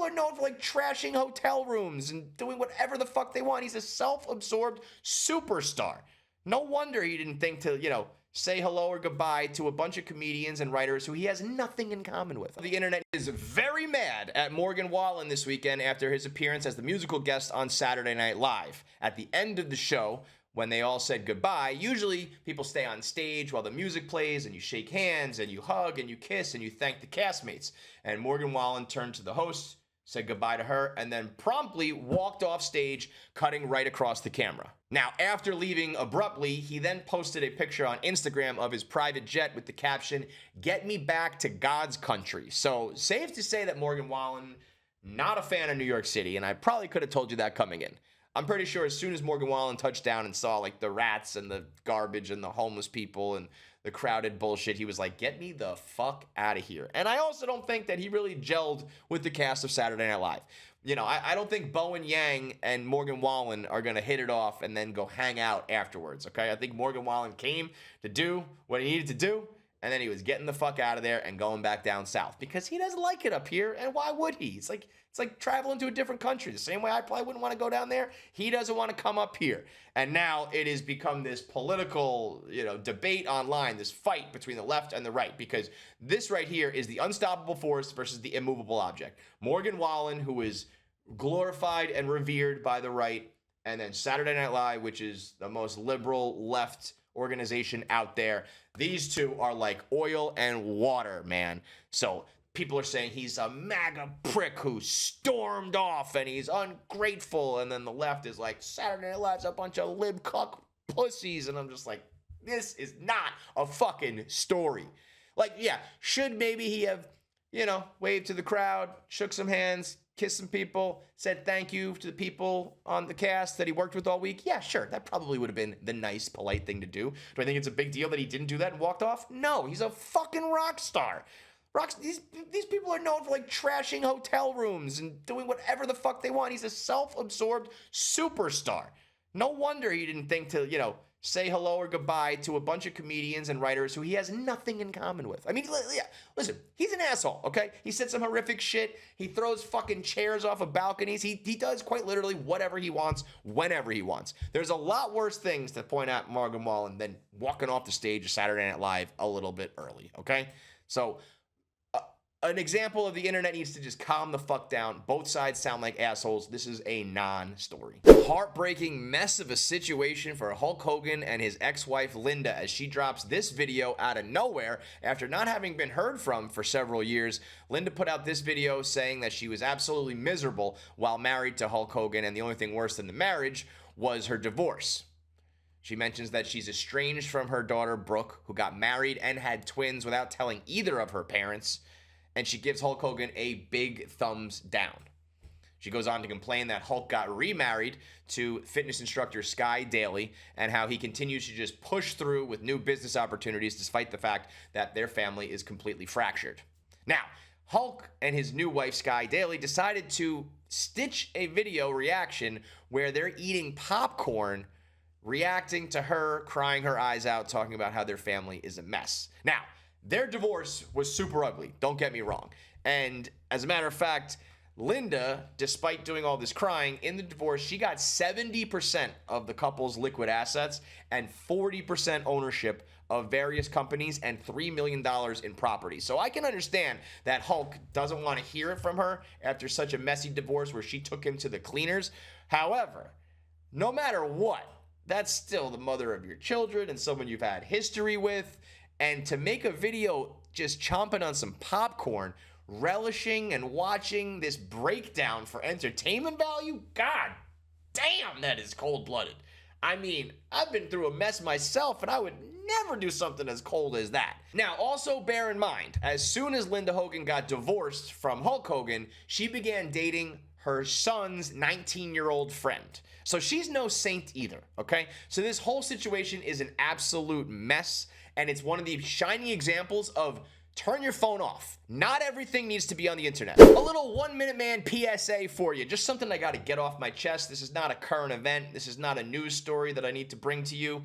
are known for like trashing hotel rooms and doing whatever the fuck they want. He's a self-absorbed superstar. No wonder he didn't think to, say hello or goodbye to a bunch of comedians and writers who he has nothing in common with. The internet is very mad at Morgan Wallen this weekend after his appearance as the musical guest on Saturday Night Live. At the end of the show, when they all said goodbye, usually people stay on stage while the music plays and you shake hands and you hug and you kiss and you thank the castmates. And Morgan Wallen turned to the host, said goodbye to her, and then promptly walked off stage, cutting right across the camera. Now, after leaving abruptly, he then posted a picture on Instagram of his private jet with the caption, "Get me back to God's country." So, safe to say that Morgan Wallen, not a fan of New York City, and I probably could have told you that coming in. I'm pretty sure as soon as Morgan Wallen touched down and saw like the rats and the garbage and the homeless people and the crowded bullshit, he was like, get me the fuck out of here. And I also don't think that he really gelled with the cast of Saturday Night Live. I don't think Bowen Yang and Morgan Wallen are going to hit it off and then go hang out afterwards, okay? I think Morgan Wallen came to do what he needed to do, and then he was getting the fuck out of there and going back down south because he doesn't like it up here, and why would he? It's like traveling to a different country. The same way I probably wouldn't want to go down there, he doesn't want to come up here. And now it has become this political, debate online, this fight between the left and the right, because this right here is the unstoppable force versus the immovable object. Morgan Wallen, who is glorified and revered by the right, and then Saturday Night Live, which is the most liberal left organization out there. These two are like oil and water, man. So people are saying he's a MAGA prick who stormed off and he's ungrateful. And then the left is like, Saturday Night Live's a bunch of lib cuck pussies. And I'm just like, this is not a fucking story. Like, yeah, should maybe he have, waved to the crowd, shook some hands, kissed some people, said thank you to the people on the cast that he worked with all week? Yeah, sure. That probably would have been the nice, polite thing to do. Do I think it's a big deal that he didn't do that and walked off? No, he's a fucking rock star. These people are known for like trashing hotel rooms and doing whatever the fuck they want. He's a self-absorbed superstar. No wonder he didn't think to, say hello or goodbye to a bunch of comedians and writers who he has nothing in common with. I mean, yeah, listen, he's an asshole, okay? He said some horrific shit. He throws fucking chairs off of balconies. He does quite literally whatever he wants, whenever he wants. There's a lot worse things to point out Morgan Wallen than walking off the stage of Saturday Night Live a little bit early, okay? So an example of the internet needs to just calm the fuck down. Both sides sound like assholes. This is a non-story. Heartbreaking mess of a situation for Hulk Hogan and his ex-wife Linda as she drops this video out of nowhere after not having been heard from for several years. Linda put out this video saying that she was absolutely miserable while married to Hulk Hogan, and the only thing worse than the marriage was her divorce. She mentions that she's estranged from her daughter Brooke, who got married and had twins without telling either of her parents. And she gives Hulk Hogan a big thumbs down. She goes on to complain that Hulk got remarried to fitness instructor Sky Daly and how he continues to just push through with new business opportunities despite the fact that their family is completely fractured. Now, Hulk and his new wife Sky Daly decided to stitch a video reaction where they're eating popcorn, reacting to her crying her eyes out, talking about how their family is a mess. Now, their divorce was super ugly, don't get me wrong. And as a matter of fact, Linda, despite doing all this crying, in the divorce, she got 70% of the couple's liquid assets and 40% ownership of various companies and $3 million in property. So I can understand that Hulk doesn't want to hear it from her after such a messy divorce where she took him to the cleaners. However, no matter what, that's still the mother of your children and someone you've had history with. And to make a video just chomping on some popcorn, relishing and watching this breakdown for entertainment value, god damn, that is cold-blooded. I mean, I've been through a mess myself, and I would never do something as cold as that. Now, also bear in mind, as soon as Linda Hogan got divorced from Hulk Hogan, she began dating her son's 19-year-old friend. So she's no saint either, okay? So this whole situation is an absolute mess, and it's one of the shining examples of turn your phone off. Not everything needs to be on the internet. A little 1 Minute Man PSA for you. Just something I got to get off my chest. This is not a current event. This is not a news story that I need to bring to you.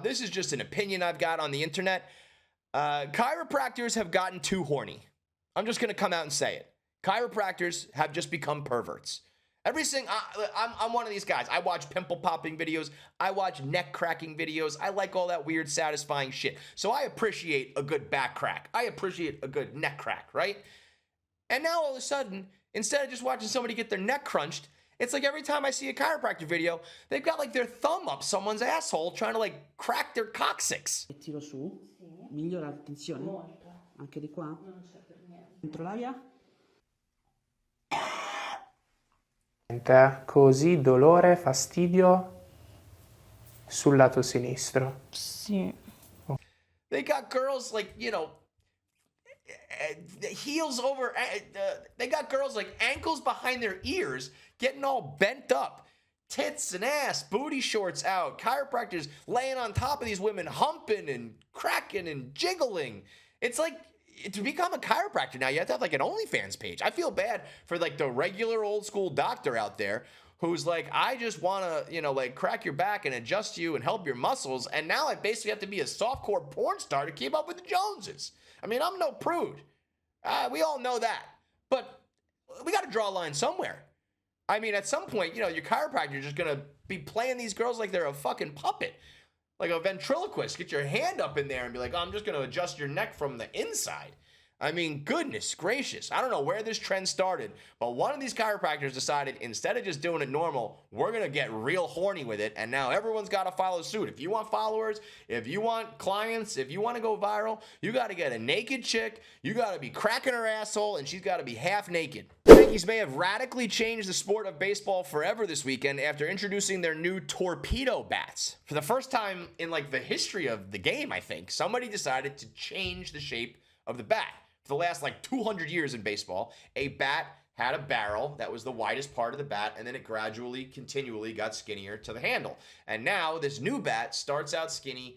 This is just an opinion I've got on the internet. Chiropractors have gotten too horny. I'm just going to come out and say it. Chiropractors have just become perverts. I'm one of these guys. I watch pimple popping videos. I watch neck cracking videos. I like all that weird, satisfying shit. So I appreciate a good back crack. I appreciate a good neck crack, right? And now all of a sudden, instead of just watching somebody get their neck crunched, it's like every time I see a chiropractor video, they've got like their thumb up someone's asshole trying to like crack their coccyx. Tiro su, migliora la tensione. Molto. Anche di qua? Non c'è per niente. Dentro l'aria? Così dolore, fastidio sul lato sinistro. Sì. They got girls like, heels over, they got girls like ankles behind their ears getting all bent up. Tits and ass, booty shorts out. Chiropractors laying on top of these women, humping and cracking and jiggling. It's like, to become a chiropractor now, you have to have like an OnlyFans page. I feel bad for like the regular old school doctor out there who's like, I just want to, like crack your back and adjust you and help your muscles. And now I basically have to be a softcore porn star to keep up with the Joneses. I mean, I'm no prude. We all know that. But we got to draw a line somewhere. I mean, at some point, your chiropractor is just going to be playing these girls like they're a fucking puppet. Like a ventriloquist, get your hand up in there and be like, oh, I'm just going to adjust your neck from the inside. I mean, goodness gracious. I don't know where this trend started, but one of these chiropractors decided instead of just doing it normal, we're going to get real horny with it, and now everyone's got to follow suit. If you want followers, if you want clients, if you want to go viral, you got to get a naked chick, you got to be cracking her asshole, and she's got to be half naked. The Yankees may have radically changed the sport of baseball forever this weekend after introducing their new Torpedo bats. For the first time in like the history of the game, I think, somebody decided to change the shape of the bat. For the last like 200 years in baseball, a bat had a barrel that was the widest part of the bat, and then it gradually, continually got skinnier to the handle. And now this new bat starts out skinny,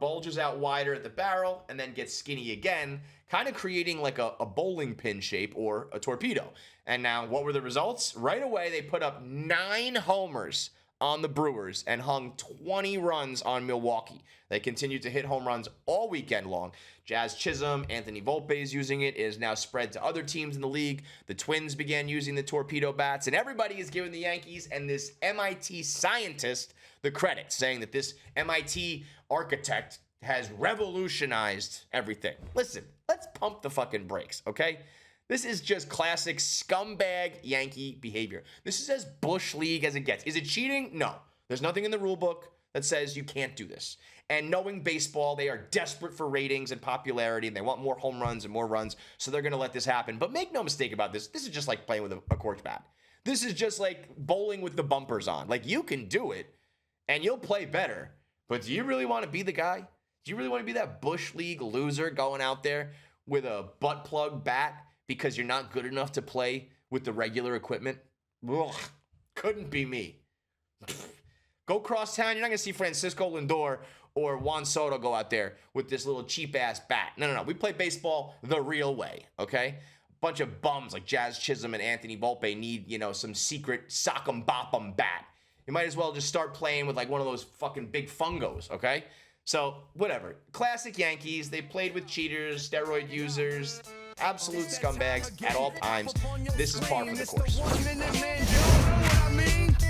bulges out wider at the barrel, and then gets skinny again, kind of creating like a bowling pin shape or a torpedo. And now what were the results? Right away, they put up 9 homers on the Brewers and hung 20 runs on Milwaukee. They continued to hit home runs all weekend long. Jazz Chisholm, Anthony Volpe is using it. It is now spread to other teams in the league. The Twins began using the Torpedo bats, and everybody is giving the Yankees and this MIT scientist the credit, saying that this MIT architect has revolutionized everything. Listen, let's pump the fucking brakes, okay? This is just classic scumbag Yankee behavior. This is as Bush League as it gets. Is it cheating? No. There's nothing in the rule book that says you can't do this. And knowing baseball, they are desperate for ratings and popularity, and they want more home runs and more runs, so they're going to let this happen. But make no mistake about this. This is just like playing with a cork bat. This is just like bowling with the bumpers on. Like, you can do it, and you'll play better. But do you really want to be the guy? Do you really want to be that Bush League loser going out there with a butt plug bat because you're not good enough to play with the regular equipment? Ugh, couldn't be me. Go cross town, you're not going to see Francisco Lindor or Juan Soto go out there with this little cheap-ass bat. No. We play baseball the real way, okay? Bunch of bums like Jazz Chisholm and Anthony Volpe need, some secret sock'em bop'em bat. You might as well just start playing with like one of those fucking big fungos, okay? So, whatever. Classic Yankees. They played with cheaters, steroid users, absolute scumbags at all times. This is par for the course.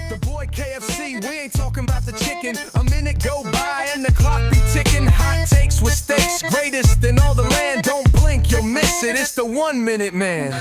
The boy KFC, we ain't talking about the chicken. A minute go by and the clock be ticking. Hot takes with stakes, greatest in all the land. Don't blink, you'll miss it. It's the 1 minute man.